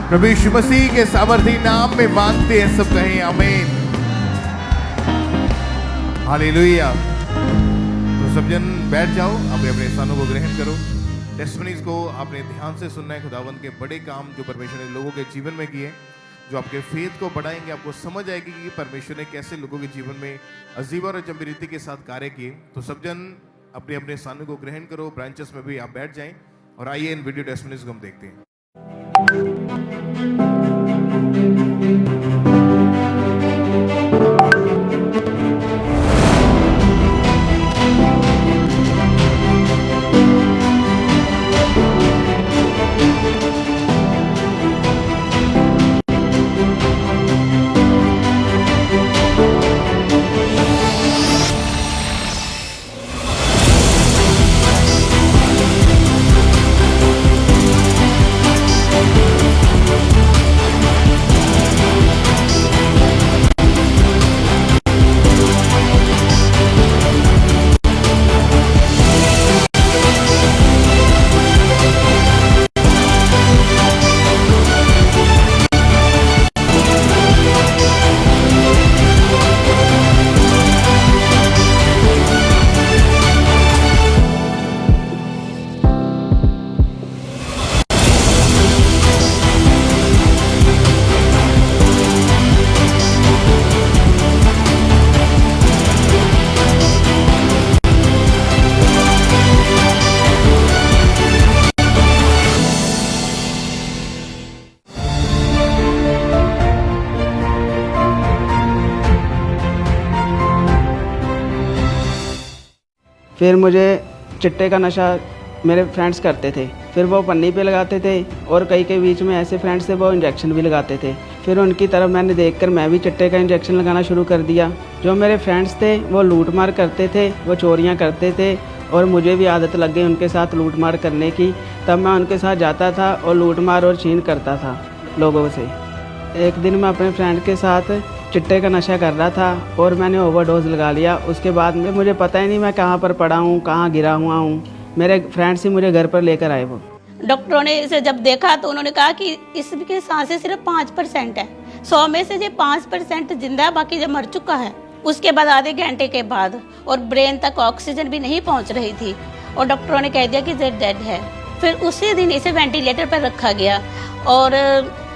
प्रभु यीशु मसीह के सामर्थी नाम में मांगते हैं, सब कहें आमीन। हालेलुया। तो सब जन बैठ जाओ, अपने अपने स्थानों को ग्रहण करो। टेस्टिमनीज को आपने ध्यान से सुनना है। खुदावंद के बड़े काम जो परमेश्वर ने लोगों के जीवन में किए, जो आपके फेथ को बढ़ाएंगे। आपको समझ आएगी कि परमेश्वर ने कैसे लोगों के जीवन में अजीब और अचंभी रीति के साथ कार्य किए। तो सब जन अपने अपने स्थानों को ग्रहण करो। ब्रांचेस में भी आप बैठ जाएं और आइए इन वीडियो टेस्टिमनीज को हम देखते हैं। फिर मुझे चिट्टे का नशा मेरे फ्रेंड्स करते थे। फिर वो पन्नी पे लगाते थे और कई के बीच में ऐसे फ्रेंड्स थे वो इंजेक्शन भी लगाते थे। फिर उनकी तरफ मैंने देखकर मैं भी चिट्टे का इंजेक्शन लगाना शुरू कर दिया। जो मेरे फ्रेंड्स थे वो लूट मार करते थे, वो चोरियां करते थे और मुझे भी आदत लग गई उनके साथ लूट मार करने की। तब मैं उनके साथ जाता था और लूट मार और छीन करता था लोगों से। एक दिन मैं अपने फ्रेंड के साथ चिट्टे का नशा कर रहा था और मैंने ओवरडोज लगा लिया। उसके बाद में मुझे पता ही नहीं मैं कहाँ पर पड़ा हूँ, कहाँ गिरा हुआ हूँ। मेरे फ्रेंड्स ही मुझे घर पर लेकर आए। वो डॉक्टरों ने इसे जब देखा तो उन्होंने कहा कि इसकी सांसें सिर्फ 5% है। 100 में से ये 5% जिंदा है, बाकी जब मर चुका है। उसके बाद आधे घंटे के बाद और ब्रेन तक ऑक्सीजन भी नहीं पहुंच रही थी और डॉक्टरों ने कह दिया कि ये डेड है। फिर उसी दिन इसे वेंटिलेटर पर रखा गया और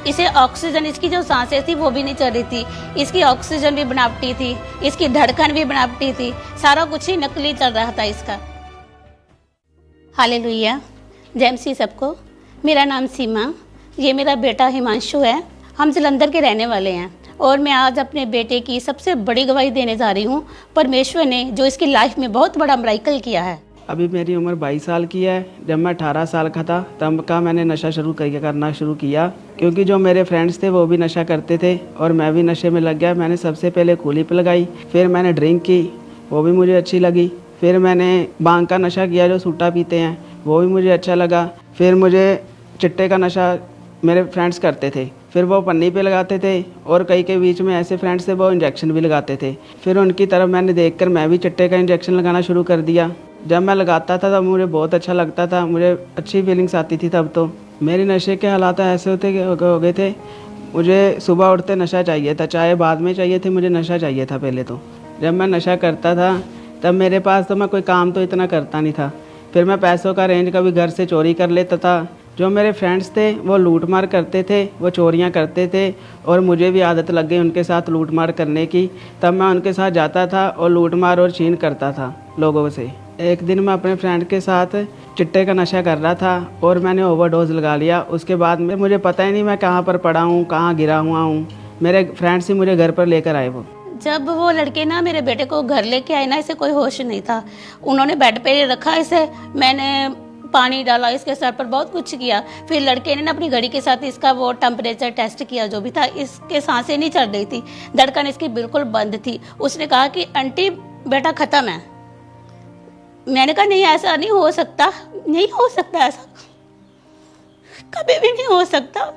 इसे ऑक्सीजन, इसकी जो सांसें थी वो भी नहीं चल रही थी। इसकी ऑक्सीजन भी बनावटी थी, इसकी धड़कन भी बनावटी थी, सारा कुछ ही नकली चल रहा था इसका। हालेलुया, जय मसीह सबको। मेरा नाम सीमा, ये मेरा बेटा हिमांशु है। हम जलंधर के रहने वाले हैं और मैं आज अपने बेटे की सबसे बड़ी गवाही देने जा रही हूँ। परमेश्वर ने जो इसकी लाइफ में बहुत बड़ा मिरेकल किया है। अभी मेरी उम्र 22 साल की है। जब मैं 18 साल का था तब का मैंने नशा करना शुरू किया, क्योंकि जो मेरे फ्रेंड्स थे वो भी नशा करते थे और मैं भी नशे में लग गया। मैंने सबसे पहले कूलिप लगाई, फिर मैंने ड्रिंक की, वो भी मुझे अच्छी लगी। फिर मैंने भांग का नशा किया, जो सूटा पीते हैं, वो भी मुझे अच्छा लगा। फिर मुझे चिट्टे का नशा मेरे फ्रेंड्स करते थे। फिर वो पन्नी पे लगाते थे और कई के बीच में ऐसे फ्रेंड्स थे वो इंजेक्शन भी लगाते थे। फिर उनकी तरफ मैंने देखकर मैं भी चिट्टे का इंजेक्शन लगाना शुरू कर दिया। जब मैं लगाता था तब मुझे बहुत अच्छा लगता था, मुझे अच्छी फीलिंग्स आती थी। तब तो मेरे नशे के हालात ऐसे हो गए थे, मुझे सुबह उठते नशा चाहिए था, चाहे बाद में चाहिए थे, मुझे नशा चाहिए था पहले तो। जब मैं नशा करता था तब मेरे पास तो मैं कोई काम तो इतना करता नहीं था। फिर मैं पैसों का रेंज कभी घर से चोरी कर लेता था। जो मेरे फ्रेंड्स थे वो लूट मार करते थे, वो चोरियां करते थे और मुझे भी आदत लग गई उनके साथ लूट मार करने की। तब मैं उनके साथ जाता था और लूट मार और छीन करता था लोगों से। एक दिन मैं अपने फ्रेंड के साथ चिट्टे का नशा कर रहा था और मैंने ओवरडोज लगा लिया। उसके बाद में मुझे पता ही नहीं मैं कहाँ पर पड़ा हूँ, कहाँ गिरा हुआ हूँ। मेरे फ्रेंड्स ही मुझे घर पर लेकर आए। वो जब वो लड़के ना मेरे बेटे को घर लेके आए ना, इसे कोई होश नहीं था। उन्होंने बेड पे रखा इसे, मैंने पानी डाला इसके सर पर, बहुत कुछ किया। फिर लड़के ने ना अपनी घड़ी के साथ इसका वो टेम्परेचर टेस्ट किया, जो भी था। इसके सांसें नहीं चल रही थी, धड़कन इसकी बिल्कुल बंद थी। उसने कहा कि आंटी बेटा ख़त्म है। मैंने कहा नहीं, ऐसा नहीं हो सकता, नहीं हो सकता, ऐसा कभी भी नहीं हो सकता।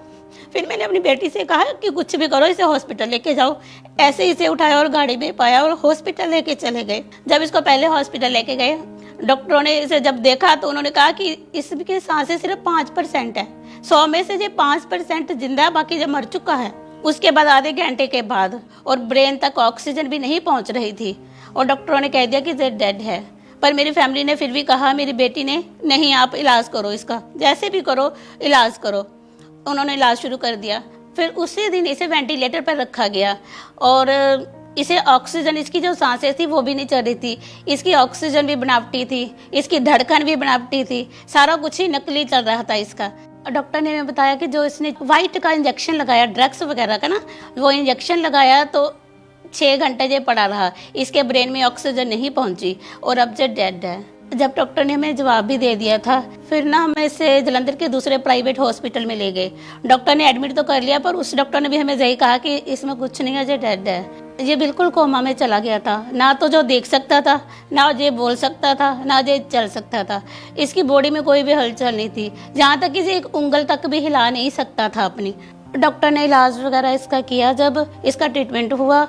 फिर मैंने अपनी बेटी से कहा कि कुछ भी करो, इसे हॉस्पिटल लेके जाओ। ऐसे इसे उठाया और गाड़ी में पाया और हॉस्पिटल लेके चले गए। जब इसको पहले हॉस्पिटल लेके गए, डॉक्टरों ने इसे जब देखा तो उन्होंने कहा कि इसकी सांसें सिर्फ 5% है, 100 में से ये 5% जिंदा है, बाकी जब मर चुका है। उसके बाद आधे घंटे के बाद और ब्रेन तक ऑक्सीजन भी नहीं पहुंच रही थी और डॉक्टरों ने कह दिया कि ये डेड है। पर मेरी फैमिली ने फिर भी कहा, मेरी बेटी ने, नहीं आप इलाज करो इसका, जैसे भी करो इलाज करो। उन्होंने इलाज शुरू कर दिया। फिर उसी दिन इसे वेंटिलेटर पर रखा गया और इसे ऑक्सीजन, इसकी जो सांसें थी वो भी नहीं चल रही थी, इसकी ऑक्सीजन भी बनावटी थी, इसकी धड़कन भी बनावटी थी, सारा कुछ ही नकली चल रहा था इसका। डॉक्टर ने हमें बताया कि जो इसने वाइट का इंजेक्शन लगाया, ड्रग्स वगैरह का ना, वो इंजेक्शन लगाया तो 6 घंटे ये पड़ा रहा, इसके ब्रेन में ऑक्सीजन नहीं पहुंची और अब ये डेड है। जब डॉक्टर ने हमें जवाब भी दे दिया था, फिर ना हमें इसे जलंधर के दूसरे प्राइवेट हॉस्पिटल में ले गए। डॉक्टर ने एडमिट तो कर लिया, पर उस डॉक्टर ने भी हमें यही कहा कि इसमें कुछ नहीं है, ये डेड है। ये बिल्कुल कोमा में चला गया था, ना तो जो देख सकता था, ना ये बोल सकता था, ना ये चल सकता था। इसकी बॉडी में कोई भी हलचल नहीं थी, जहाँ तक कि ये एक उंगल तक भी हिला नहीं सकता था अपनी। डॉक्टर ने इलाज वगैरह इसका किया। जब इसका ट्रीटमेंट हुआ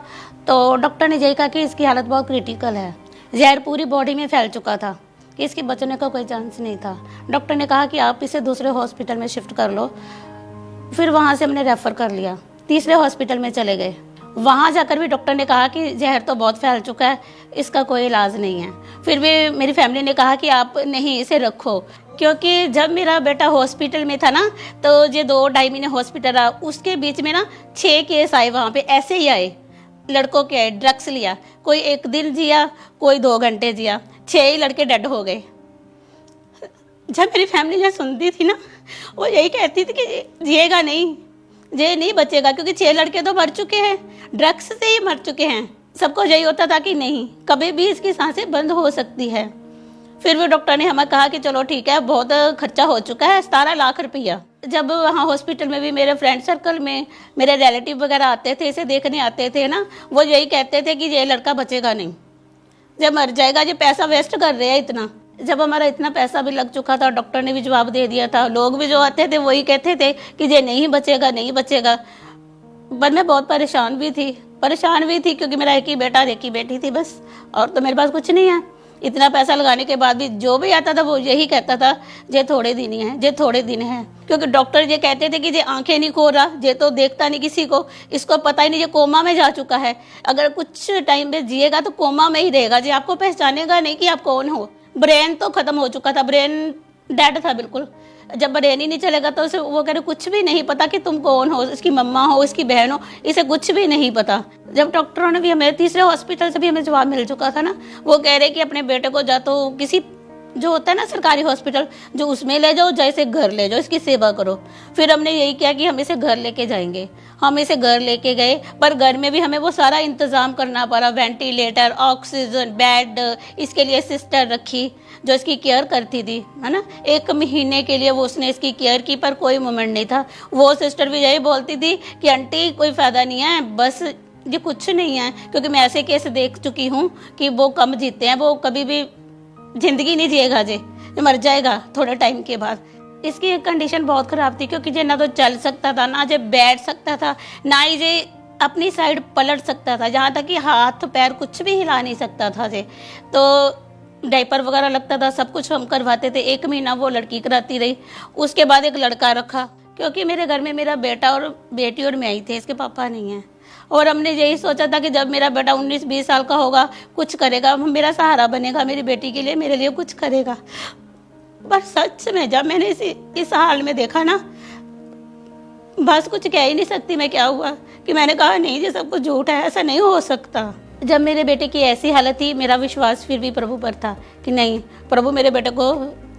तो डॉक्टर ने यही कहा कि इसकी हालत बहुत क्रिटिकल है, जहर पूरी बॉडी में फैल चुका था, कि इसके बचने का कोई चांस नहीं था। डॉक्टर ने कहा कि आप इसे दूसरे हॉस्पिटल में शिफ्ट कर लो। फिर वहाँ से हमने रेफ़र कर लिया, तीसरे हॉस्पिटल में चले गए। वहाँ जाकर भी डॉक्टर ने कहा कि जहर तो बहुत फैल चुका है, इसका कोई इलाज नहीं है। फिर भी मेरी फैमिली ने कहा कि आप नहीं, इसे रखो, क्योंकि जब मेरा बेटा हॉस्पिटल में था ना, तो ये 2-2.5 महीने हॉस्पिटल रहा, उसके बीच में ना 6 केस आए वहाँ पे, ऐसे ही आए, लड़कों के आए, ड्रग्स लिया, कोई 1 दिन जिया, कोई 2 घंटे जिया, 6 ही लड़के डेड हो गए। जब मेरी फैमिली जो सुनती थी ना, वो यही कहती थी कि जिएगा नहीं, ये नहीं बचेगा, क्योंकि 6 लड़के तो मर चुके हैं, ड्रग्स से ही मर चुके हैं। सबको यही होता था कि नहीं, कभी भी इसकी सांसें बंद हो सकती है। फिर भी डॉक्टर ने हमें कहा कि चलो ठीक है, बहुत खर्चा हो चुका है, 17 लाख रुपया। जब वहाँ हॉस्पिटल में भी मेरे फ्रेंड सर्कल में मेरे रिलेटिव वगैरह आते थे, इसे देखने आते थे ना, वो यही कहते थे कि ये लड़का बचेगा नहीं, जब मर जाएगा, ये पैसा वेस्ट कर रहे हैं इतना। जब हमारा इतना पैसा भी लग चुका था, डॉक्टर ने भी जवाब दे दिया था, लोग भी जो आते थे वही कहते थे कि ये नहीं बचेगा, नहीं बचेगा। पर मैं बहुत परेशान भी थी, क्योंकि मेरा एक ही बेटा, एक ही बेटी थी बस, और तो मेरे पास कुछ नहीं है। इतना पैसा लगाने के बाद भी जो भी आता था वो यही कहता था, ये थोड़े दिन ही है, ये थोड़े दिन है, क्योंकि डॉक्टर ये कहते थे कि ये आंखें नहीं खोल रहा, ये तो देखता नहीं किसी को, इसको पता ही नहीं, ये कोमा में जा चुका है, अगर कुछ टाइम में जिएगा तो कोमा में ही रहेगा, ये आपको पहचानेगा नहीं कि आप कौन हो। ब्रेन तो खत्म हो चुका था, ब्रेन डेड था बिल्कुल। जब ब्रेन ही नहीं चलेगा तो उसे, वो कह रहे कुछ भी नहीं पता कि तुम कौन हो, इसकी मम्मा हो, इसकी बहन हो, इसे कुछ भी नहीं पता। जब डॉक्टरों ने भी, हमें तीसरे हॉस्पिटल से भी हमें जवाब मिल चुका था ना, वो कह रहे कि अपने बेटे को जा तो किसी जो होता है ना सरकारी हॉस्पिटल, जो उसमें ले जाओ, जैसे घर ले जाओ, इसकी सेवा करो। फिर हमने यही किया कि हम इसे घर लेके जाएंगे। हम इसे घर लेके गए, पर घर में भी हमें वो सारा इंतज़ाम करना पड़ा, वेंटिलेटर, ऑक्सीजन, बेड, इसके लिए सिस्टर रखी जो इसकी केयर करती थी, है ना। 1 महीने के लिए वो उसने इसकी केयर की, पर कोई मोमेंट नहीं था। वो सिस्टर भी यही बोलती थी कि आंटी कोई फ़ायदा नहीं है, बस ये कुछ नहीं है, क्योंकि मैं ऐसे केस देख चुकी हूँ कि वो कम जीते हैं, वो कभी भी जिंदगी नहीं जिएगा, जे मर जाएगा थोड़े टाइम के बाद। इसकी कंडीशन बहुत ख़राब थी, क्योंकि जे ना तो चल सकता था, ना जे बैठ सकता था, ना ही जे अपनी साइड पलट सकता था, जहाँ तक कि हाथ पैर कुछ भी हिला नहीं सकता था जे। तो डायपर वगैरह लगता था, सब कुछ हम करवाते थे। 1 महीना वो लड़की कराती रही, उसके बाद एक लड़का रखा, क्योंकि मेरे घर में मेरा बेटा और बेटी और मैं ही थे, इसके पापा नहीं हैं। और हमने यही सोचा था कि जब मेरा बेटा 19-20 साल का होगा, कुछ करेगा, मेरा सहारा बनेगा, मेरी बेटी के लिए, मेरे लिए कुछ करेगा। पर सच में जब मैंने इस हाल में देखा ना, बस कुछ कह ही नहीं सकती मैं क्या हुआ, कि मैंने कहा नहीं, ये सब कुछ झूठ है, ऐसा नहीं हो सकता। जब मेरे बेटे की ऐसी हालत थी, मेरा विश्वास फिर भी प्रभु पर था कि नहीं, प्रभु मेरे बेटे को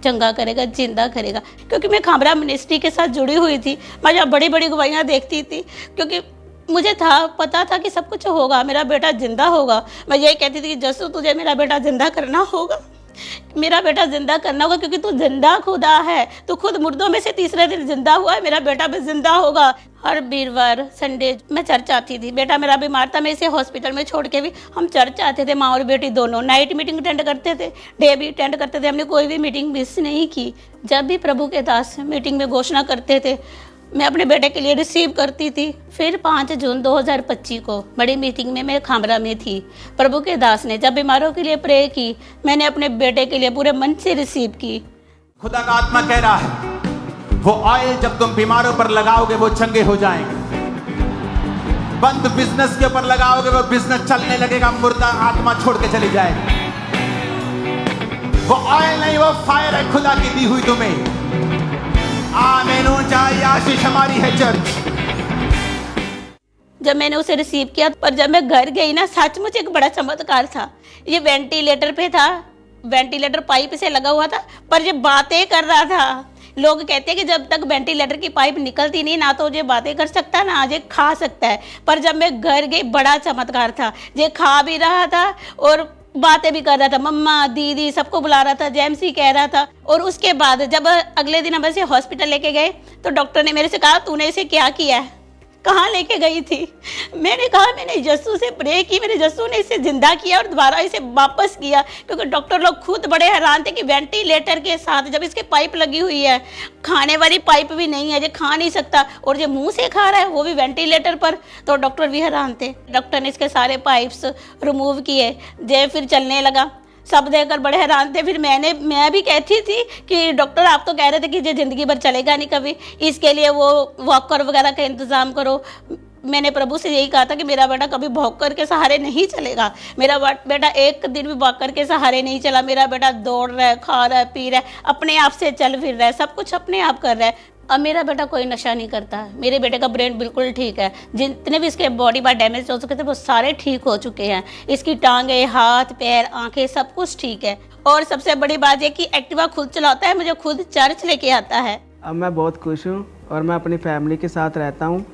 चंगा करेगा, जिंदा करेगा। क्योंकि मैं खामरा मिनिस्ट्री के साथ जुड़ी हुई थी, मैं जब बड़ी बड़ी गवाहियाँ देखती थी, क्योंकि मुझे पता था कि सब कुछ होगा, मेरा बेटा जिंदा होगा। मैं यही कहती थी कि जसू तुझे मेरा बेटा जिंदा करना होगा, मेरा बेटा जिंदा करना होगा, क्योंकि तू जिंदा खुदा है, तू खुद मुर्दों में से तीसरे दिन जिंदा हुआ है, मेरा बेटा भी जिंदा होगा। हर वीरवार संडे मैं चर्च आती थी, बेटा मेरा बीमार था, मैं इसे हॉस्पिटल में छोड़ के भी हम चर्च आते थे, माँ और बेटी दोनों। नाइट मीटिंग अटेंड करते थे, डे भी अटेंड करते थे, हमने कोई भी मीटिंग मिस नहीं की। जब भी प्रभु के दास मीटिंग में घोषणा करते थे, मैं अपने बेटे के लिए रिसीव करती थी। फिर 5 जून 2025 को बड़ी मीटिंग में मैं खामरा में थी। प्रभु के दास ने जब बीमारों के लिए प्रे की, मैंने अपने बेटे के लिए पूरे मन से रिसीव की। खुदा का आत्मा कह रहा है वो ऑयल जब तुम बीमारों पर लगाओगे वो चंगे हो जाएंगे। बंद बिजनेस के ऊपर लगाओगे वो बिजनेस चलने लगेगा, मुर्दा आत्मा छोड़ के चली जाएगी। वो ऑयल नहीं, वो फायर है खुदा की दी हुई तुम्हें। आमीन। ऊंचा आशीष हमारी है चर्च। जब मैंने उसे रिसीव किया, पर जब मैं घर गई ना, सचमुच एक बड़ा चमत्कार था। ये वेंटिलेटर पे था, वेंटिलेटर पाइप से लगा हुआ था, पर ये बातें कर रहा था। लोग कहते हैं कि जब तक वेंटिलेटर की पाइप निकलती नहीं ना तो ये बातें कर सकता ना ये खा सकता है। पर जब मैं घर गई, बड़ा चमत्कार था। ये खा भी रहा था और बातें भी कर रहा था। मम्मा, दीदी सबको बुला रहा था, जेमसी कह रहा था। और उसके बाद जब अगले दिन हम इसे हॉस्पिटल लेके गए तो डॉक्टर ने मेरे से कहा, तूने इसे क्या किया है, कहाँ लेके गई थी? मैंने कहा, मैंने यस्सु से प्रे की, मेरे यस्सु ने इसे जिंदा किया और दोबारा इसे वापस किया। क्योंकि डॉक्टर लोग खुद बड़े हैरान थे कि वेंटिलेटर के साथ जब इसके पाइप लगी हुई है, खाने वाली पाइप भी नहीं है, ये खा नहीं सकता और ये मुंह से खा रहा है, वो भी वेंटिलेटर पर। तो डॉक्टर भी हैरान थे। डॉक्टर ने इसके सारे पाइप्स रिमूव किए, जे फिर चलने लगा। सब देखकर बड़े हैरान थे। फिर मैं भी कहती थी कि डॉक्टर आप तो कह रहे थे कि ये ज़िंदगी भर चलेगा नहीं कभी, इसके लिए वो वॉकर वगैरह का इंतज़ाम करो। मैंने प्रभु से यही कहा था कि मेरा बेटा कभी वॉकर के सहारे नहीं चलेगा। मेरा बेटा एक दिन भी वॉकर के सहारे नहीं चला। मेरा बेटा दौड़ रहा है, खा रहा है, पी रहा है, अपने आप से चल फिर रहा है, सब कुछ अपने आप कर रहा है। अब मेरा बेटा कोई नशा नहीं करता। मेरे बेटे का ब्रेन बिल्कुल ठीक है। जितने भी इसके बॉडी पार्ट डैमेज हो चुके थे वो सारे ठीक हो चुके हैं। इसकी टांगे, हाथ, पैर, आंखें सब कुछ ठीक है। और सबसे बड़ी बात ये कि एक्टिवा खुद चलाता है, मुझे खुद चर्च लेके आता है। अब मैं बहुत खुश हूँ और मैं अपनी फैमिली के साथ रहता हूँ।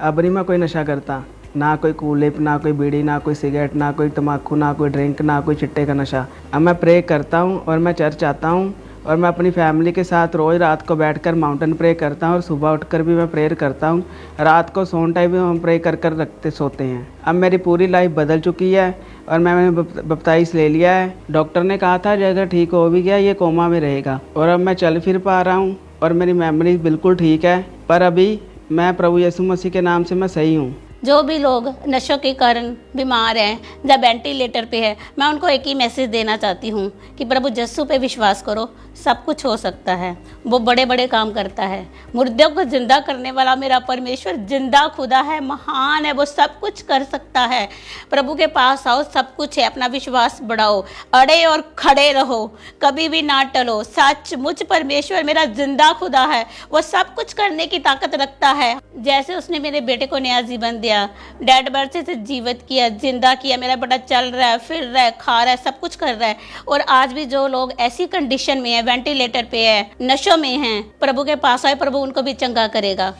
अब नहीं मैं कोई नशा करता, ना कोई कूलिप, ना कोई बीड़ी, ना कोई सिगरेट, ना कोई तम्बाकू, ना कोई ड्रिंक, ना कोई चिट्टे का नशा। अब मैं प्रे करता हूँ और मैं चर्च आता हूँ और मैं अपनी फैमिली के साथ रोज़ रात को बैठकर माउंटेन प्रे करता हूँ और सुबह उठकर भी मैं प्रेयर करता हूँ। रात को सोने टाइम भी हम प्रे कर कर सोते हैं। अब मेरी पूरी लाइफ बदल चुकी है और मैंने बपतिस्मा ले लिया है। डॉक्टर ने कहा था अगर ठीक हो भी गया ये कोमा में रहेगा, और अब मैं चल फिर पा रहा हूँ और मेरी मेमोरी बिल्कुल ठीक है। पर अभी मैं प्रभु यीशु मसीह के नाम से मैं सही हूँ। जो भी लोग नशों के कारण बीमार हैं या वेंटिलेटर पे है, मैं उनको एक ही मैसेज देना चाहती हूँ कि प्रभु यीशु पे विश्वास करो, सब कुछ हो सकता है। वो बड़े बड़े काम करता है। मुर्दों को जिंदा करने वाला मेरा परमेश्वर जिंदा खुदा है, महान है, वो सब कुछ कर सकता है। प्रभु के पास आओ, सब कुछ है। अपना विश्वास बढ़ाओ, अड़े और खड़े रहो, कभी भी ना टलो। सचमुच परमेश्वर मेरा जिंदा खुदा है, वो सब कुछ करने की ताकत रखता है। जैसे उसने मेरे बेटे को नया जीवन दिया, डेड बर्थ से जीवित किया, जिंदा किया। मेरा बेटा चल रहा है, फिर रहा है, खा रहा है, सब कुछ कर रहा है। और आज भी जो लोग ऐसी कंडीशन में है, वेंटिलेटर पे है, नशों में हैं, प्रभु के पास आए, प्रभु उनको भी चंगा करेगा।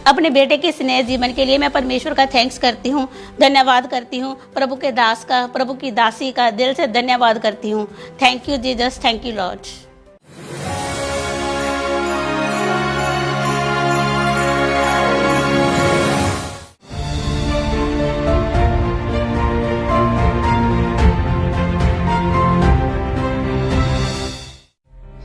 अपने बेटे के स्नेह जीवन के लिए मैं परमेश्वर का थैंक्स करती हूँ, धन्यवाद करती हूँ। प्रभु के दास का, प्रभु की दासी का दिल से धन्यवाद करती हूँ। Thank you Jesus, thank you lord.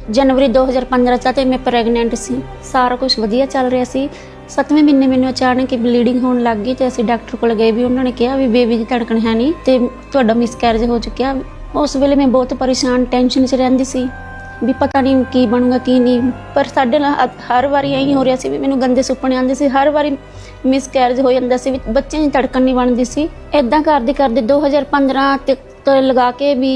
जनवरी 2015 ਚ ਤੇ ਮੈਂ ਪ੍ਰੈਗਨੈਂਟ ਸੀ। ਸਾਰਾ ਕੁਝ ਵਧੀਆ ਚੱਲ ਰਿਹਾ ਸੀ। 7ਵੇਂ ਮਹੀਨੇ ਮੈਨੂੰ ਅਚਾਨਕ ਹੀ ਬਲੀਡਿੰਗ ਹੋਣ ਲੱਗ ਗਈ ਤੇ ਅਸੀਂ ਡਾਕਟਰ ਕੋਲ ਗਏ ਵੀ ਉਹਨਾਂ ਨੇ ਕਿਹਾ ਵੀ ਬੇਬੀ ਦੀ ਧੜਕਣ ਹੈ ਨਹੀਂ ਤੇ ਤੁਹਾਡਾ ਮਿਸਕੈਰੇਜ ਹੋ ਚੁੱਕਿਆ। ਉਸ ਵੇਲੇ ਮੈਂ ਬਹੁਤ ਪਰੇਸ਼ਾਨ, ਟੈਨਸ਼ਨ 'ਚ ਰਹਿੰਦੀ ਸੀ ਵੀ ਪਤਾ ਨਹੀਂ ਕੀ ਬਣੂਗਾ ਕੀ ਨਹੀਂ। ਪਰ ਸਾਡੇ ਨਾਲ ਹਰ ਵਾਰੀ ਇਹੀ ਹੋ ਰਿਹਾ ਸੀ ਵੀ ਮੈਨੂੰ ਗੰਦੇ ਸੁਪਨੇ ਆਉਂਦੇ ਸੀ, ਹਰ ਵਾਰੀ ਮਿਸਕੈਰੇਜ ਹੋ ਜਾਂਦਾ ਸੀ, ਬੱਚੇ ਦੀ ਧੜਕਣ ਨਹੀਂ ਬਣਦੀ ਸੀ। ਇਦਾਂ ਕਰਦੇ ਕਰਦੇ 2015 ਤੱਕ तो लगा के भी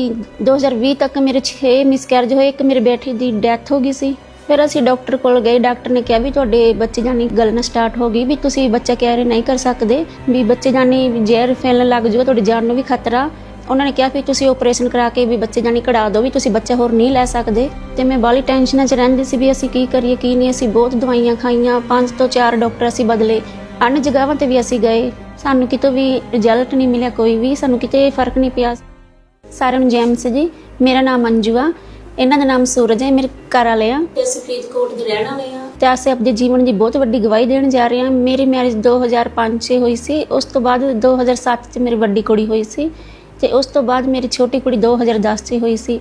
2020 तक मेरे 6 मिसकैरेज होए। एक मेरे बेटे की डैथ हो गई सी। फिर असीं डॉक्टर कोल गए, डॉक्टर ने कहा भी तुहाडे बच्चे जानी गलना स्टार्ट हो गई, भी तुसीं बच्चा कैरी नहीं कर सकते, भी बच्चे जानी जहर फैलन लग जाओ, तुहाडी जान नूं भी खतरा। उन्होंने कहा भी तुसीं ऑपरेशन करा के भी बच्चे जानी कढ़ा दो, भी तुसीं बच्चा होर नहीं लै सकदे। ते मैं बाली टेंशन च रहिंदी सी भी असीं की करिए की नहीं। असीं बहुत दवाइयां खाइयां, 5 ਤੋਂ 4 डॉक्टर असीं बदले, अन्य जगहों ते भी असीं गए, सानूं कितों भी रिजल्ट नहीं मिलिया, कोई भी सानूं किते फर्क नहीं पिया। सारे जैमस जी, मेरा नाम अंजू आ। ਇਹਨਾਂ ਦਾ ਨਾਮ ਸੂਰਜ ਹੈ, ਮੇਰੇ ਘਰ ਵਾਲੇ ਆ ਤੇ ਅਸੀਂ ਫਰੀਦਕੋਟ ਦੇ ਰਹਿਣ ਵਾਲੇ ਆ ਤੇ ਅਸੀਂ ਆਪਣੇ ਜੀਵਨ ਦੀ ਬਹੁਤ ਵੱਡੀ ਗਵਾਹੀ ਦੇਣ ਜਾ ਰਹੇ ਹਾਂ। ਮੇਰੀ ਮੈਰਿਜ 2005 'ਚ ਹੋਈ ਸੀ, ਉਸ ਤੋਂ ਬਾਅਦ 2007 'ਚ ਮੇਰੀ ਵੱਡੀ ਕੁੜੀ ਹੋਈ ਸੀ ਤੇ ਉਸ ਤੋਂ ਬਾਅਦ ਮੇਰੀ ਛੋਟੀ ਕੁੜੀ 2010 'ਚ ਹੋਈ ਸੀ।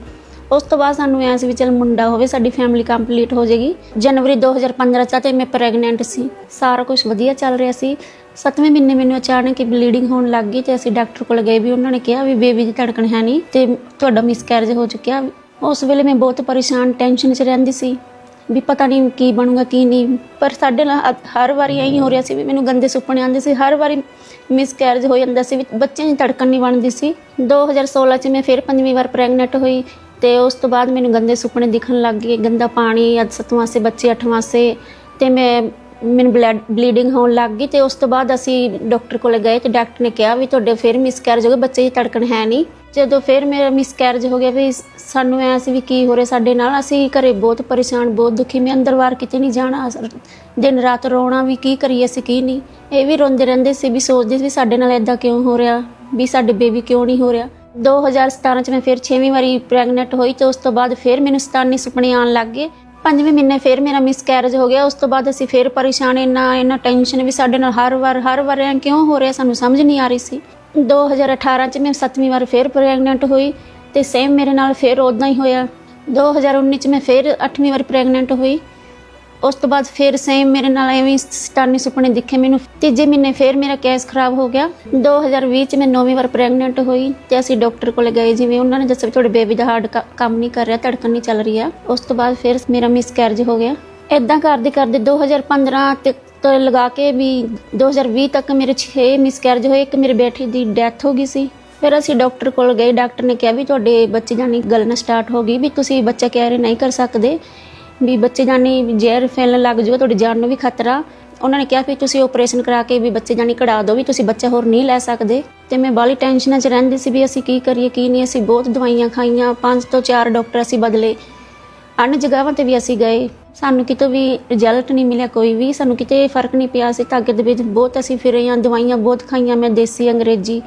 ਉਸ ਤੋਂ ਬਾਅਦ ਸਾਨੂੰ ਐਂ ਸੀ ਵੀ ਚਲ ਮੁੰਡਾ ਹੋਵੇ, ਸਾਡੀ ਫੈਮਿਲੀ ਕੰਪਲੀਟ ਹੋ ਜਾਏਗੀ। ਜਨਵਰੀ 2015 'ਚ ਤੇ ਮੈਂ ਪ੍ਰੈਗਨੈਂਟ ਸੀ, ਸਾਰਾ ਕੁਝ ਵਧੀਆ ਚੱਲ ਰਿਹਾ ਸੀ। 7ਵੇਂ ਮਹੀਨੇ ਮੈਨੂੰ ਅਚਾਨਕ ਬਲੀਡਿੰਗ ਹੋਣ ਲੱਗ ਗਈ ਤੇ ਅਸੀਂ ਡਾਕਟਰ ਕੋਲ ਗਏ ਵੀ ਉਹਨਾਂ ਨੇ ਕਿਹਾ ਵੀ ਬੇਬੀ ਦੀ ਧੜਕਣ ਹੈ ਨਹੀਂ ਤੇ ਤੁਹਾਡਾ ਮਿਸਕੈਰੇਜ ਹੋ ਚੁੱਕਿਆ। ਉਸ ਵੇਲੇ ਮੈਂ ਬਹੁਤ ਪਰੇਸ਼ਾਨ ਟੈਨਸ਼ਨ 'ਚ ਰਹਿੰਦੀ ਸੀ ਵੀ ਪਤਾ ਨਹੀਂ ਕੀ ਬਣੂਗਾ ਕੀ ਨਹੀਂ, ਪਰ ਸਾਡੇ ਨਾਲ ਹਰ ਵਾਰੀ ਐਂ ਹੋ ਰਿਹਾ ਸੀ ਵੀ ਮੈਨੂੰ ਗੰਦੇ ਸੁਪਨੇ ਆਉਂਦੇ ਸੀ, ਹਰ ਵਾਰੀ ਮਿਸਕੈਰੇਜ ਹੋ ਜਾਂਦਾ ਸੀ ਵੀ ਬੱਚਿਆਂ ਦੀ ਧੜਕਣ ਨਹੀਂ ਬਣਦੀ ਸੀ। 2016 'ਚ ਮੈਂ ਫਿਰ 5ਵੀਂ ਵਾਰ ਪ੍ਰੈਗਨੈਂਟ ਹੋਈ ਤੇ ਉਸ ਤੋਂ ਬਾਅਦ ਮੈਨੂੰ ਗੰਦੇ ਸੁਪਨੇ ਦਿਖਣ ਲੱਗ ਗਏ, ਗੰਦਾ ਪਾਣੀ, 7ਵਾਂ ਸੇ ਬੱਚੇ 8ਵਾਂ ਸੇ ਤੇ ਮੈਨੂੰ ਬਲੀਡਿੰਗ ਹੋਣ ਲੱਗ ਗਈ ਤੇ ਉਸ ਤੋਂ ਬਾਅਦ ਅਸੀਂ ਡਾਕਟਰ ਕੋਲ ਗਏ ਤੇ ਡਾਕਟਰ ਨੇ ਕਿਹਾ ਵੀ ਤੁਹਾਡੇ ਫਿਰ ਮਿਸਕੈਰੇਜ ਹੋ ਗਿਆ, ਬੱਚੇ ਦੀ ਧੜਕਣ ਹੈ ਨਹੀਂ। ਜਦੋਂ ਫਿਰ ਮੇਰਾ ਮਿਸਕੈਰੇਜ ਹੋ ਗਿਆ ਵੀ ਸਾਨੂੰ ਐਂ ਸੀ ਵੀ ਕੀ ਹੋ ਰਿਹਾ ਸਾਡੇ ਨਾਲ, ਅਸੀਂ ਘਰੇ ਬਹੁਤ ਪਰੇਸ਼ਾਨ, ਬਹੁਤ ਦੁਖੀ, ਮੈਂ ਅੰਦਰ ਬਾਹਰ ਕਿਤੇ ਨਹੀਂ ਜਾਣਾ, ਦਿਨ ਰਾਤ ਰੋਣਾ ਵੀ ਕੀ ਕਰੀਏ ਅਸੀਂ ਕੀ ਨਹੀਂ। ਇਹ ਵੀ ਰੋਂਦੇ ਰਹਿੰਦੇ ਸੀ ਵੀ ਸੋਚਦੇ ਸੀ ਵੀ ਸਾਡੇ ਨਾਲ ਇੱਦਾਂ ਕਿਉਂ ਹੋ ਰਿਹਾ, ਵੀ ਸਾਡੇ ਬੇਬੀ ਕਿਉਂ ਨਹੀਂ ਹੋ ਰਿਹਾ। 2017 'ਚ ਮੈਂ ਫਿਰ 6ਵੀਂ ਵਾਰੀ ਪ੍ਰੈਗਨੈਂਟ ਹੋਈ ਤੇ ਉਸ ਤੋਂ ਬਾਅਦ ਫਿਰ ਮੈਨੂੰ ਸਤਾਨੀ ਸੁਪਨੇ ਆਉਣ ਲੱਗ ਗਏ। 5ਵੇਂ ਮਹੀਨੇ ਫਿਰ ਮੇਰਾ ਮਿਸਕੈਰੇਜ ਹੋ ਗਿਆ। ਉਸ ਤੋਂ ਬਾਅਦ ਅਸੀਂ ਫਿਰ ਪਰੇਸ਼ਾਨ, ਇੰਨਾ ਟੈਨਸ਼ਨ ਵੀ ਸਾਡੇ ਨਾਲ ਹਰ ਵਾਰ ਐਂ ਕਿਉਂ ਹੋ ਰਿਹਾ, ਸਾਨੂੰ ਸਮਝ ਨਹੀਂ ਆ ਰਹੀ ਸੀ। 2018 'ਚ ਮੈਂ 7ਵੀਂ ਵਾਰ ਫਿਰ ਪ੍ਰੈਗਨੈਂਟ ਹੋਈ ਤੇ ਸੇਮ ਮੇਰੇ ਨਾਲ ਫਿਰ ਉੱਦਾਂ ਹੀ ਹੋਇਆ। 2019 'ਚ ਮੈਂ ਫਿਰ 8ਵੀਂ ਵਾਰ ਪ੍ਰੈਗਨੈਂਟ ਹੋਈ, ਉਸ ਤੋਂ ਬਾਅਦ ਫਿਰ ਸੇਮ ਮੇਰੇ ਨਾਲ ਐਵੇਂ ਸਤਾਨੀ ਸੁਪਨੇ ਦਿਖੇ ਮੈਨੂੰ। 3 ਮਹੀਨੇ ਫਿਰ ਮੇਰਾ ਕੇਸ ਖਰਾਬ ਹੋ ਗਿਆ। 2020 'ਚ ਮੈਂ 9ਵੀਂ ਵਾਰ ਪ੍ਰੈਗਨੈਂਟ ਹੋਈ ਤੇ ਅਸੀਂ ਡਾਕਟਰ ਕੋਲ ਗਏ, ਜਿਵੇਂ ਉਹਨਾਂ ਨੇ ਦੱਸਿਆ ਵੀ ਤੁਹਾਡੇ ਬੇਬੀ ਦਾ ਹਾਰਟ ਕੰਮ ਨਹੀਂ ਕਰ ਰਿਹਾ, ਧੜਕਣ ਨਹੀਂ ਚੱਲ ਰਹੀ ਆ। ਉਸ ਤੋਂ ਬਾਅਦ ਫਿਰ ਮੇਰਾ ਮਿਸਕੈਰੇਜ ਹੋ ਗਿਆ। ਇੱਦਾਂ ਕਰਦੇ 2015 ਤੋਂ ਲਗਾ ਕੇ ਵੀ 2020 ਤੱਕ ਮੇਰੇ 6 ਮਿਸਕੈਰੇਜ ਹੋਏ, ਇੱਕ ਮੇਰੇ ਬੇਟੀ ਦੀ ਡੈਥ ਹੋ ਗਈ ਸੀ। ਫਿਰ ਅਸੀਂ ਡਾਕਟਰ ਕੋਲ ਗਏ, ਡਾਕਟਰ ਨੇ ਕਿਹਾ ਵੀ ਤੁਹਾਡੇ ਬੱਚੇ ਜਾਨੀ ਗਲਣਾ ਸਟਾਰਟ ਹੋ ਗਈ, ਵੀ ਤੁਸੀਂ ਬੱਚਾ ਕੈਰੀ ਨਹੀਂ ਕਰ ਸਕਦੇ, ਵੀ ਬੱਚੇ ਜਾਨੀ ਜ਼ਹਿਰ ਫੈਲਣ ਲੱਗ ਜਾਊਗਾ, ਤੁਹਾਡੀ ਜਾਨ ਨੂੰ ਵੀ ਖਤਰਾ। ਉਹਨਾਂ ਨੇ ਕਿਹਾ ਵੀ ਤੁਸੀਂ ਆਪਰੇਸ਼ਨ ਕਰਾ ਕੇ ਵੀ ਬੱਚੇ ਜਾਨੀ ਕਢਾ ਦਿਓ, ਵੀ ਤੁਸੀਂ ਬੱਚਾ ਹੋਰ ਨਹੀਂ ਲੈ ਸਕਦੇ। ਤੇ ਮੈਂ ਬਾਹਲੀ ਟੈਨਸ਼ਨਾਂ 'ਚ ਰਹਿੰਦੀ ਸੀ ਵੀ ਅਸੀਂ ਕੀ ਕਰੀਏ ਕੀ ਨਹੀਂ। ਅਸੀਂ ਬਹੁਤ ਦਵਾਈਆਂ ਖਾਈਆਂ, 5 ਤੋਂ 4 ਡਾਕਟਰ ਅਸੀਂ ਬਦਲੇ, ਅਨ ਜਗ੍ਹਾਵਾਂ ਤੇ ਵੀ ਅਸੀਂ ਗਏ, ਸਾਨੂੰ ਕਿਤੋਂ ਵੀ ਰਿਜ਼ਲਟ ਨਹੀਂ ਮਿਲਿਆ, ਕੋਈ ਵੀ ਸਾਨੂੰ ਕਿਤੇ ਫਰਕ ਨਹੀਂ ਪਿਆ। ਅਸੀਂ ਧਾਗੇ ਦੇ ਵਿੱਚ ਬਹੁਤ ਅਸੀਂ ਫਿਰੇ ਹਾਂ, ਦਵਾਈਆਂ ਬਹੁਤ ਖਾਈਆਂ ਮੈਂ, ਦੇਸੀ ਅੰਗਰੇਜ਼ੀ,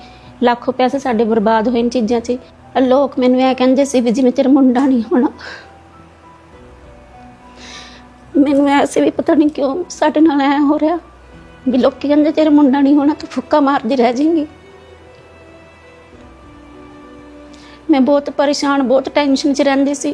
ਲੱਖੋਂ ਪੈਸੇ ਸਾਡੇ ਬਰਬਾਦ ਹੋਏ ਇਨ ਚੀਜ਼ਾਂ 'ਚ। ਲੋਕ ਮੈਨੂੰ ਇਹ ਕਹਿੰਦੇ ਸੀ ਵੀ ਜਿਵੇਂ ਤੇਰਾ ਮੁੰਡਾ ਨਹੀਂ ਹੋਣਾ। ਮੈਨੂੰ ਐਸੇ ਵੀ ਪਤਾ ਨਹੀਂ ਕਿਉਂ ਸਾਡੇ ਨਾਲ ਐ ਹੋ ਰਿਹਾ ਵੀ ਲੋਕੀ ਕਹਿੰਦੇ ਤੇਰਾ ਮੁੰਡਾ ਨਹੀਂ ਹੋਣਾ, ਤੂੰ ਫੁੱਕਾ ਮਾਰਦੀ ਰਹਿ ਜਾਏਂਗੀ। ਮੈਂ ਬਹੁਤ ਪਰੇਸ਼ਾਨ, ਬਹੁਤ ਟੈਨਸ਼ਨ 'ਚ ਰਹਿੰਦੀ ਸੀ।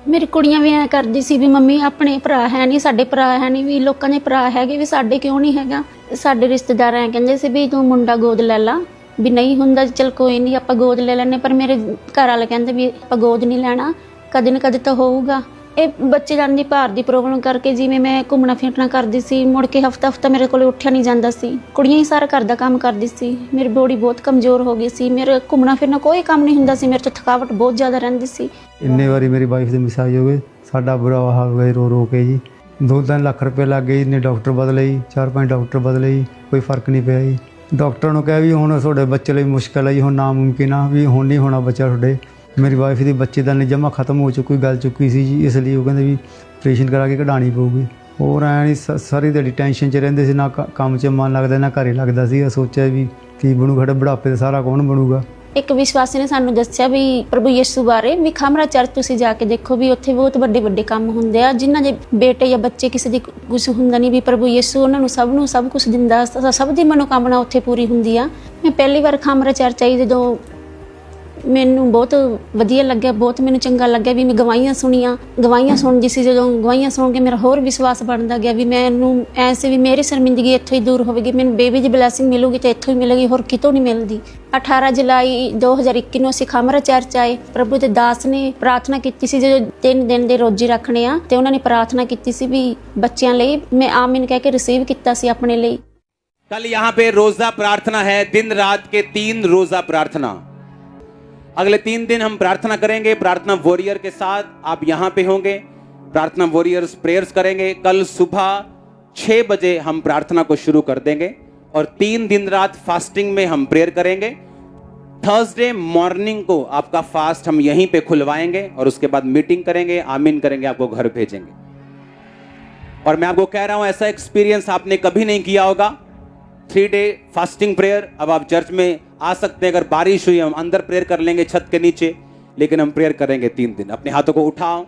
ਮੇਰੀ ਕੁੜੀਆਂ ਵੀ ਐਂ ਕਰਦੀ ਸੀ ਵੀ ਮੰਮੀ ਆਪਣੇ ਭਰਾ ਹੈ ਨਹੀਂ, ਸਾਡੇ ਭਰਾ ਹੈ ਨਹੀਂ, ਵੀ ਲੋਕਾਂ ਦੇ ਭਰਾ ਹੈਗੇ ਵੀ ਸਾਡੇ ਕਿਉਂ ਨਹੀਂ ਹੈਗਾ। ਸਾਡੇ ਰਿਸ਼ਤੇਦਾਰ ਐਂ ਕਹਿੰਦੇ ਸੀ ਵੀ ਤੂੰ ਮੁੰਡਾ ਗੋਦ ਲੈ ਲਾ, ਵੀ ਨਹੀਂ ਹੁੰਦਾ ਚਲ ਕੋਈ ਨਹੀਂ ਆਪਾਂ ਗੋਦ ਲੈ ਲੈਂਦੇ, ਪਰ ਮੇਰੇ ਘਰ ਵਾਲੇ ਕਹਿੰਦੇ ਵੀ ਆਪਾਂ ਗੋਦ ਨਹੀਂ ਲੈਣਾ, ਕਦੇ ਨਾ ਕਦੇ ਤਾਂ ਹੋਊਗਾ। ਇਹ ਬੱਚੇ ਜਾਣ ਦੀ ਭਾਰ ਦੀ ਪ੍ਰੋਬਲਮ ਕਰਕੇ ਜਿਵੇਂ ਮੈਂ ਘੁੰਮਣਾ ਫਿਰਨਾ ਕਰਦੀ ਸੀ, ਮੁੜ ਕੇ ਹਫਤਾ ਮੇਰੇ ਕੋਲ ਉੱਠਿਆ ਨਹੀਂ ਜਾਂਦਾ ਸੀ, ਕੁੜੀਆਂ ਹੀ ਸਾਰਾ ਘਰ ਦਾ ਕੰਮ ਕਰਦੀ ਸੀ, ਮੇਰੀ ਬੋਡੀ ਬਹੁਤ ਕਮਜ਼ੋਰ ਹੋ ਗਈ ਸੀ, ਮੇਰੇ ਘੁੰਮਣਾ ਫਿਰਨਾ ਕੋਈ ਕੰਮ ਨਹੀਂ ਹੁੰਦਾ ਸੀ, ਮੇਰੇ 'ਚ ਥਕਾਵਟ ਬਹੁਤ ਜ਼ਿਆਦਾ ਰਹਿੰਦੀ ਸੀ। ਇੰਨੇ ਵਾਰੀ ਮੇਰੀ ਵਾਈਫ ਦੇ ਮਿਸਾਜ ਹੋ ਗਏ, ਸਾਡਾ ਬੁਰਾ ਹਾਲ ਹੋ ਗਿਆ ਰੋ ਕੇ ਜੀ। 2-3 ਲੱਖ ਰੁਪਏ ਲੱਗ ਗਏ, ਇੰਨੇ ਡਾਕਟਰ ਬਦਲੇ ਜੀ, 4-5 ਡਾਕਟਰ ਬਦਲੇ ਜੀ, ਕੋਈ ਫਰਕ ਨਹੀਂ ਪਿਆ ਜੀ। ਡਾਕਟਰ ਨੂੰ ਕਿਹਾ ਵੀ ਹੁਣ ਤੁਹਾਡੇ ਬੱਚੇ ਲਈ ਮੁਸ਼ਕਿਲ ਹੈ ਜੀ, ਹੁਣ ਨਾਮੁਮਕਿਨ ਆ ਵੀ ਹੁਣ ਨਹੀਂ ਹੋਣਾ ਬੱਚਾ ਤੁਹਾਡੇ। ਮੇਰੀ ਵਾਈਫ ਦੀ ਬੱਚੇ ਦਾ ਜਮ੍ਹਾਂ ਖਤਮ ਹੋ ਚੁੱਕੀ ਗੱਲ ਚੁੱਕੀ ਸੀ ਜੀ, ਇਸ ਲਈ ਉਹ ਕਹਿੰਦੇ ਵੀ ਆਪਰੇਸ਼ਨ ਕਰਾ ਕੇ ਕਢਾਉਣੀ ਪਊਗੀ। ਹੋਰ ਐਂ ਨਹੀਂ ਸਾਰੀ ਦਿਹਾੜੀ ਟੈਨਸ਼ਨ 'ਚ ਰਹਿੰਦੇ ਸੀ, ਨਾ ਕੰਮ 'ਚ ਮਨ ਲੱਗਦਾ ਨਾ ਘਰੇ ਲੱਗਦਾ ਸੀ। ਸੋਚਿਆ ਵੀ ਕੀ ਬਣੂ, ਸਾਡੇ ਬੁਢਾਪੇ ਦਾ ਸਾਰਾ ਕੌਣ ਬਣੂਗਾ। ਇੱਕ ਵਿਸ਼ਵਾਸੀ ਨੇ ਸਾਨੂੰ ਦੱਸਿਆ ਵੀ ਪ੍ਰਭੂ ਯਿਸੂ ਬਾਰੇ, ਵੀ ਖਾਮਰਾ ਚਰਚ ਤੁਸੀਂ ਜਾ ਕੇ ਦੇਖੋ ਵੀ ਉੱਥੇ ਬਹੁਤ ਵੱਡੇ ਕੰਮ ਹੁੰਦੇ ਆ, ਜਿਨ੍ਹਾਂ ਦੇ ਬੇਟੇ ਜਾਂ ਬੱਚੇ ਕਿਸੇ ਦੀ ਕੁਝ ਹੁੰਦਾ ਨਹੀਂ, ਵੀ ਪ੍ਰਭੂ ਯਿਸੂ ਉਹਨਾਂ ਨੂੰ ਸਭ ਕੁਝ ਦਿੰਦਾ, ਸਭ ਦੀ ਮਨੋਕਾਮਨਾ ਉੱਥੇ ਪੂਰੀ ਹੁੰਦੀ ਆ। ਮੈਂ ਪਹਿਲੀ ਵਾਰ ਖਾਮਰਾ ਚਰਚ ਆਈ, ਜਦੋਂ ਮੈਨੂੰ ਬਹੁਤ ਵਧੀਆ ਲੱਗਿਆ, ਬਹੁਤ ਮੈਨੂੰ ਚੰਗਾ ਲੱਗਿਆ ਵੀ ਮੈਂ ਗਵਾਹੀਆਂ ਸੁਣਦੀ ਸੀ। ਜਦੋਂ ਗਵਾਹੀਆਂ ਸੁਣ ਕੇ ਮੇਰਾ ਹੋਰ ਵਿਸ਼ਵਾਸ ਬਣਦਾ ਗਿਆ ਵੀ ਮੈਨੂੰ ਐਸੇ ਵੀ ਮੇਰੀ ਸ਼ਰਮਿੰਦਗੀ ਇੱਥੋਂ ਹੀ ਦੂਰ ਹੋਵੇਗੀ, ਮੈਨੂੰ ਬੇਬੀ ਦੀ ਬਲੈਸਿੰਗ ਮਿਲੂਗੀ ਤੇ ਇੱਥੋਂ ਹੀ ਮਿਲੇਗੀ, ਹੋਰ ਕਿਤੋਂ ਨਹੀਂ ਮਿਲਦੀ। 18 ਜੁਲਾਈ 2021 ਨੂੰ ਅਸੀਂ ਖਾਮਰਾ ਚਰਚ ਆਏ। ਪ੍ਰਭੂ ਦੇ ਦਾਸ ਨੇ ਪ੍ਰਾਰਥਨਾ ਕੀਤੀ ਸੀ, ਜਦੋਂ 3 ਦਿਨ ਦੇ ਰੋਜ਼ੇ ਰੱਖਣੇ ਆ, ਤੇ ਉਹਨਾਂ ਨੇ ਪ੍ਰਾਰਥਨਾ ਕੀਤੀ ਸੀ ਵੀ ਬੱਚਿਆਂ ਲਈ। ਮੈਂ ਆਮੀਨ ਕਹਿ ਕੇ ਰਿਸੀਵ ਕੀਤਾ ਸੀ ਆਪਣੇ ਲਈ। कल यहाँ पे रोजा प्रार्थना है, दिन रात के 3 रोजा प्रार्थना। अगले 3 दिन हम प्रार्थना करेंगे प्रार्थना वॉरियर के साथ। आप यहाँ पे होंगे, प्रार्थना वॉरियर्स प्रेयर्स करेंगे। कल सुबह 6 बजे हम प्रार्थना को शुरू कर देंगे और 3 दिन रात फास्टिंग में हम प्रेयर करेंगे। थर्सडे मॉर्निंग को आपका फास्ट हम यहीं पे खुलवाएंगे और उसके बाद मीटिंग करेंगे, आमीन करेंगे, आपको घर भेजेंगे। और मैं आपको कह रहा हूं ऐसा एक्सपीरियंस आपने कभी नहीं किया होगा। 3 डे फास्टिंग प्रेयर। अब आप चर्च में आ सकते हैं, अगर बारिश हुई हम अंदर प्रेयर कर लेंगे छत के नीचे, लेकिन हम प्रेयर करेंगे 3 दिन। अपने हाथों को उठाओ,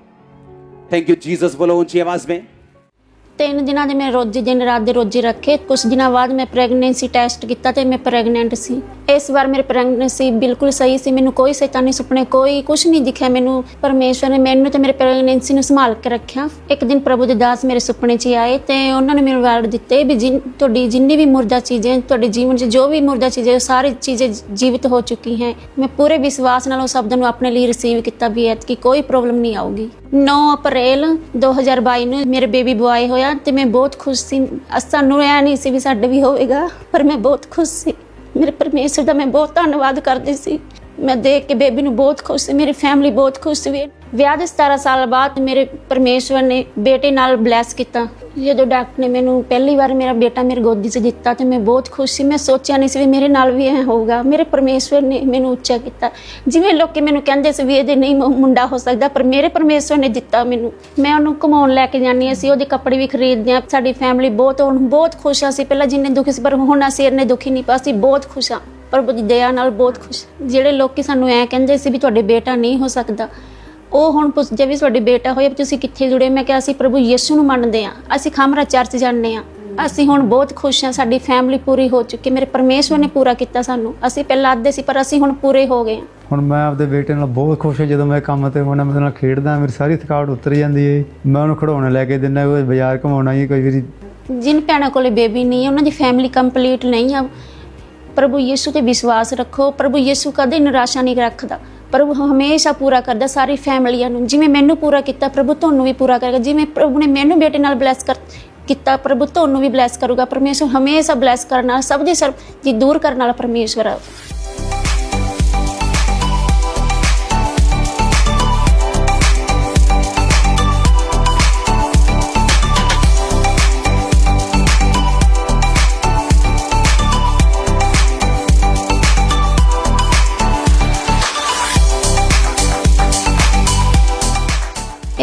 थैंक यू जीसस बोलो ऊंची आवाज में। 3 ਦਿਨਾਂ ਦੇ ਮੈਂ ਰੋਜ਼ੀ ਦਿਨ ਰਾਤ ਦੇ ਰੋਜ਼ੀ ਰੱਖੇ। ਕੁਝ ਦਿਨਾਂ ਬਾਅਦ ਮੈਂ ਪ੍ਰੈਗਨੈਂਸੀ ਟੈਸਟ ਕੀਤਾ ਤੇ ਮੈਂ ਪ੍ਰੈਗਨੈਂਟ ਸੀ। ਇਸ ਵਾਰ ਮੇਰੀ ਪ੍ਰੈਗਨੈਂਸੀ ਬਿਲਕੁਲ ਸਹੀ ਸੀ। ਮੈਨੂੰ ਕੋਈ ਸ਼ੈਤਾਨੀ ਸੁਪਨੇ ਕੋਈ ਕੁਝ ਨਹੀਂ ਦਿਖਿਆ। ਮੈਨੂੰ ਪਰਮੇਸ਼ਵਰ ਨੇ ਮੈਨੂੰ ਤੇ ਮੇਰੇ ਪ੍ਰੈਗਨੈਂਸੀ ਨੂੰ ਸੰਭਾਲ ਕੇ ਰੱਖਿਆ। ਇੱਕ ਦਿਨ ਪ੍ਰਭੂ ਦੇ ਦਾਸ ਮੇਰੇ ਸੁਪਨੇ 'ਚ ਆਏ ਤੇ ਉਹਨਾਂ ਨੇ ਮੈਨੂੰ ਵਰਡ ਦਿੱਤੇ ਵੀ ਤੁਹਾਡੀ ਜਿੰਨੀ ਵੀ ਮੁਰਦਾ ਚੀਜ਼ਾਂ ਤੁਹਾਡੇ ਜੀਵਨ 'ਚ ਜੋ ਵੀ ਮੁਰਦਾ ਚੀਜ਼ਾਂ ਉਹ ਸਾਰੀ ਚੀਜ਼ਾਂ ਜੀਵਿਤ ਹੋ ਚੁੱਕੀ ਹੈ। ਮੈਂ ਪੂਰੇ ਵਿਸ਼ਵਾਸ ਨਾਲ ਉਹ ਸ਼ਬਦ ਨੂੰ ਆਪਣੇ ਲਈ ਰਿਸੀਵ ਕੀਤਾ ਵੀ ਐਤਕੀ ਕੋਈ ਪ੍ਰੋਬਲਮ ਨਹੀਂ ਆਊਗੀ। 9 ਅਪ੍ਰੈਲ 2022 ਨੂੰ ਮੇਰੇ ਬੇਬੀ ਬੁਆਏ ਹੋਇਆ ਤੇ ਮੈਂ ਬਹੁਤ ਖੁਸ਼ ਸੀ। ਸਾਨੂੰ ਇਹ ਨਹੀਂ ਸੀ ਵੀ ਸਾਡੇ ਵੀ ਹੋਵੇਗਾ, ਪਰ ਮੈਂ ਬਹੁਤ ਖੁਸ਼ ਸੀ। ਮੇਰੇ ਪਰਮੇਸ਼ਰ ਦਾ ਮੈਂ ਬਹੁਤ ਧੰਨਵਾਦ ਕਰਦੀ ਸੀ। ਮੈਂ ਦੇਖ ਕੇ ਬੇਬੀ ਨੂੰ ਬਹੁਤ ਖੁਸ਼ ਸੀ, ਮੇਰੀ ਫੈਮਿਲੀ ਬਹੁਤ ਖੁਸ਼ ਸੀ। ਵਿਆਹ ਦੇ 17 ਸਾਲ ਬਾਅਦ ਮੇਰੇ ਪਰਮੇਸ਼ਵਰ ਨੇ ਬੇਟੇ ਨਾਲ ਬਲੈਸ ਕੀਤਾ। ਜਦੋਂ ਡਾਕਟਰ ਨੇ ਮੈਨੂੰ ਪਹਿਲੀ ਵਾਰ ਮੇਰਾ ਬੇਟਾ ਮੇਰੇ ਗੋਦੀ 'ਚ ਦਿੱਤਾ ਤੇ ਮੈਂ ਬਹੁਤ ਖੁਸ਼ ਸੀ। ਮੈਂ ਸੋਚਿਆ ਨਹੀਂ ਸੀ ਵੀ ਮੇਰੇ ਨਾਲ ਵੀ ਐਂ ਹੋਊਗਾ। ਮੇਰੇ ਪਰਮੇਸ਼ਵਰ ਨੇ ਮੈਨੂੰ ਉੱਚਾ ਕੀਤਾ। ਜਿਵੇਂ ਲੋਕੀ ਮੈਨੂੰ ਕਹਿੰਦੇ ਸੀ ਵੀ ਇਹਦੇ ਨਹੀਂ ਮੁੰਡਾ ਹੋ ਸਕਦਾ, ਪਰ ਮੇਰੇ ਪਰਮੇਸ਼ਵਰ ਨੇ ਦਿੱਤਾ ਮੈਨੂੰ। ਮੈਂ ਉਹਨੂੰ ਘੁਮਾਉਣ ਲੈ ਕੇ ਜਾਂਦੀ ਸੀ, ਉਹਦੇ ਕੱਪੜੇ ਵੀ ਖਰੀਦਦੇ ਹਾਂ। ਸਾਡੀ ਫੈਮਿਲੀ ਬਹੁਤ ਖੁਸ਼ ਆ। ਅਸੀਂ ਪਹਿਲਾਂ ਜਿੰਨੇ ਦੁਖੀ ਸੀ ਪਰ ਹੁਣ ਅਸੀਂ ਇੰਨੇ ਦੁਖੀ ਨਹੀਂ ਪਾ। ਅਸੀਂ ਬਹੁਤ ਖੁਸ਼ ਹਾਂ ਪ੍ਰਭੂ ਦੀ ਦਇਆ ਨਾਲ, ਬਹੁਤ ਖੁਸ਼। ਜਿਹੜੇ ਲੋਕੀ ਸਾਨੂੰ ਐਂ ਕਹਿੰਦੇ ਸੀ ਵੀ ਤੁਹਾਡੇ ਬੇਟਾ ਨਹੀਂ ਹੋ ਸਕਦਾ, ਉਹ ਹੁਣ ਪੁੱਛਦੇ ਵੀ ਤੁਹਾਡੇ ਬੇਟਾ ਹੋਇਆ ਵੀ ਤੁਸੀਂ ਕਿੱਥੇ ਜੁੜੇ। ਮੈਂ ਕਿਹਾ ਅਸੀਂ ਪ੍ਰਭੂ ਯਿਸੂ ਨੂੰ ਮੰਨਦੇ ਹਾਂ, ਅਸੀਂ ਖਾਮਰਾ ਚਰਚ ਜਾਂਦੇ ਹਾਂ। ਅਸੀਂ ਹੁਣ ਬਹੁਤ ਖੁਸ਼ ਹਾਂ, ਸਾਡੀ ਫੈਮਿਲੀ ਪੂਰੀ ਹੋ ਚੁੱਕੀ। ਮੇਰੇ ਪਰਮੇਸ਼ਵਰ ਨੇ ਪੂਰਾ ਕੀਤਾ ਸਾਨੂੰ। ਅਸੀਂ ਪਹਿਲਾਂ ਅੱਧੇ ਸੀ ਪਰ ਅਸੀਂ ਹੁਣ ਪੂਰੇ ਹੋ ਗਏ ਹਾਂ। ਹੁਣ ਮੈਂ ਆਪਦੇ ਬੇਟੇ ਨਾਲ ਬਹੁਤ ਖੁਸ਼ ਹਾਂ। ਜਦੋਂ ਮੈਂ ਕੰਮ ਤੇ ਹੋਣਾ, ਮੈਂ ਨਾਲ ਖੇਡਦਾ, ਮੇਰੀ ਸਾਰੀ ਥਕਾਵਟ ਉਤਰ ਜਾਂਦੀ ਹੈ। ਮੈਂ ਉਹਨੂੰ ਖਿਡੌਣੇ ਲੈ ਕੇ ਦਿੰਦਾ, ਕੋਈ ਬਾਜ਼ਾਰ ਘੁਮਾਉਣਾ ਹੀ ਕੋਈ ਵਾਰੀ। ਜਿਨ ਭੈਣਾਂ ਕੋਲੇ ਬੇਬੀ ਨਹੀਂ, ਉਹਨਾਂ ਦੀ ਫੈਮਿਲੀ ਕੰਪਲੀਟ ਨਹੀਂ ਆ, ਪ੍ਰਭੂ ਯਿਸੂ ਤੇ ਵਿਸ਼ਵਾਸ ਰੱਖੋ। ਪ੍ਰਭੂ ਯਿਸੂ ਕਦੇ ਨਿਰਾਸ਼ਾ ਨਹੀਂ ਰੱਖਦਾ। ਪ੍ਰਭੂ ਹਮੇਸ਼ਾ ਪੂਰਾ ਕਰਦਾ ਸਾਰੀ ਫੈਮਲੀਆਂ ਨੂੰ। ਜਿਵੇਂ ਮੈਨੂੰ ਪੂਰਾ ਕੀਤਾ ਪ੍ਰਭੂ ਤੁਹਾਨੂੰ ਵੀ ਪੂਰਾ ਕਰੇਗਾ। ਜਿਵੇਂ ਪ੍ਰਭੂ ਨੇ ਮੈਨੂੰ ਬੇਟੇ ਨਾਲ ਬਲੈਸ ਕੀਤਾ ਪ੍ਰਭੂ ਤੁਹਾਨੂੰ ਵੀ ਬਲੈਸ ਕਰੂਗਾ। ਪਰਮੇਸ਼ਵਰ ਹਮੇਸ਼ਾ ਬਲੈਸ ਕਰਨ ਵਾਲਾ, ਸਭ ਦੀ ਸਰਬਤੀ ਦੂਰ ਕਰਨ ਵਾਲਾ ਪਰਮੇਸ਼ਵਰ ਆ।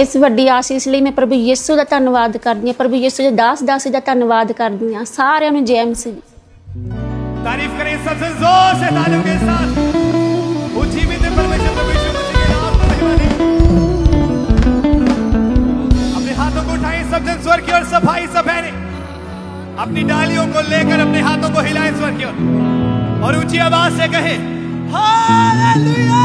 ਇਸ ਵੱਡੀ ਆਸੀਸ ਲਈ ਮੈਂ ਪ੍ਰਭੂ ਯਿਸੂ ਦਾ ਧੰਨਵਾਦ ਕਰਦੀ ਹਾਂ। ਪ੍ਰਭੂ ਯਿਸੂ ਦੇ ਦਾਸ ਦਾ ਧੰਨਵਾਦ ਕਰਦੀ ਹਾਂ। ਸਾਰਿਆਂ ਨੂੰ ਜੈ ਮਸੀਹ। तारीफ करें सबसे जोर से तालियों के साथ। उज्जीवित परमेश्वर प्रभु यीशु मसीह के नाम पर महिमा दें। अपने हाथों को उठाएं सब जन स्वर की ओर, सब भाई सब बहनें अपनी डालियों को लेकर अपने हाथों को हिलाएं स्वर की ओर और ऊंची आवाज से कहें हालेलुया।